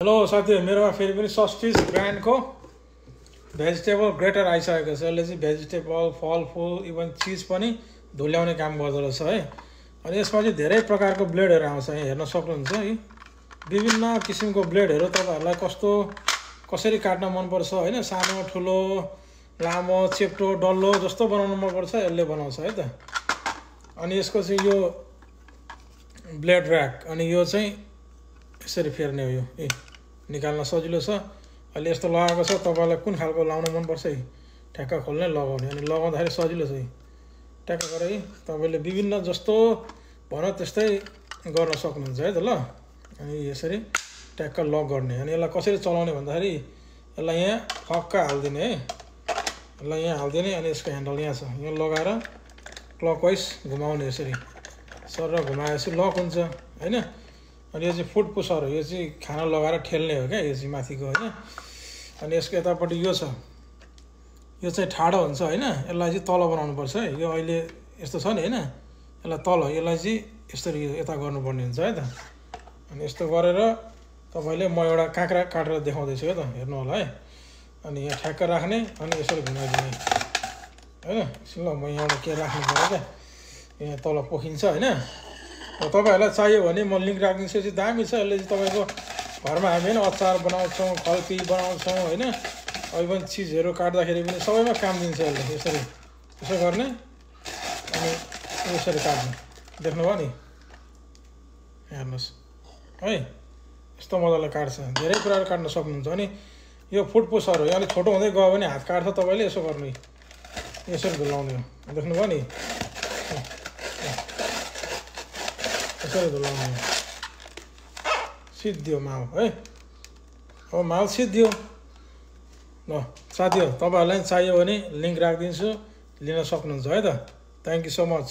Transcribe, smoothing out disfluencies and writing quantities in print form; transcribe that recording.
Hello साथीहरु, मेरोमा फेरि पनि सस्टिस ब्रान्डको भेजिटेबल ग्रेटर आइसकेको छ। यसले चाहिँ भेजिटेबल, फलफुल, इभन चिज पनि धुल्याउने काम गर्दो रहेछ है। अनि यसमा चाहिँ धेरै प्रकारको ब्लेडहरू आउँछ, यहाँ हेर्न सक्नुहुन्छ है। विभिन्न किसिमको ब्लेडहरू तपाईहरुलाई कसरी काट्न मन पर्छ हैन, सानो ठुलो लामो चेप्टो डल्लो जस्तो बनाउन मन पर्छ यसले बनाउँछ है त। अनि यसको चाहिँ यो ब्लेड र्याक, अनि यो चाहिँ यसरी फेर्ने हो, यो निकाल्न सजिलो छ। अहिले यस्तो लगाएको छ, तपाईलाई कुन खालको लाउन मन पर्छ है, ठ्याक्क खोल्ने लगाउने। अनि लगाउँदाखेरि सजिलो छ है, ट्याक्क गरे तपाईले विभिन्न जस्तो भन त्यस्तै गर्न सक्नुहुन्छ है त ल। अनि यसरी ट्याक्क लक गर्ने। अनि यसलाई कसरी चलाउने भन्दाखेरि यसलाई यहाँ फक्क हाल्दिने है, यसलाई यहाँ हाल्दिने। अनि यसको ह्यान्डल यहाँ छ, यहाँ लगाएर क्लकवाइज घुमाउने, यसरी सर घुमाएपछि लक हुन्छ हैन। अनि यो चाहिँ फुड पुसर हो, यो चाहिँ खाना लगाएर ठेल्ने हो क्या, यो चाहिँ माथिको हैन। अनि यसको यतापट्टि यो छ, यो चाहिँ ठाडो हुन्छ हैन, यसलाई चाहिँ तल बनाउनु पर्छ है। यो अहिले यस्तो छ नि हैन, यसलाई तल, यसलाई चाहिँ यसरी यता गर्नुपर्ने हुन्छ है त। अनि यस्तो गरेर तपाईले म एउटा काँक्रा काटेर देखाउँदै छु है त, हेर्नु होला है। अनि यहाँ ठ्याक्क राख्ने, अनि यसरी घुमाइदिने हैन। ल म यहाँबाट के राख्नु पर्यो क्या, यहाँ तल पोखिन्छ हैन। तपाईहरुलाई चाहियो भने म लिंक राखिदिन्छु, चाहिँ दामी छ यसले चाहिँ। तपाईको घरमा हामी हैन अचार बनाउँछौँ, खल्पी बनाउँछौँ हैन, इभन चिजहरू काट्दाखेरि पनि सबैमा काम दिन्छ यसले। यसरी यसो गर्ने अनि यसरी काट्ने, देख्नुभयो नि, हेर्नुस् है, यस्तो मजाले काट्छ। धेरै कुराहरू काट्न सक्नुहुन्छ। अनि यो फुड पुसर हो, अलिक छोटो हुँदै गयो भने हात काट्छ तपाईले, यसो गर्ने, यसरी धुलाउने हो, देख्नुभयो नि, यसरी धुलाउने हो। सिद्धियो माउ है, अब माउ सिद्धियो। ल साथीहरु, तपाईहरुलाई चाहियो भने लिंक राखिदिन्छु, लिन सक्नुहुन्छ है त। Thank you so much.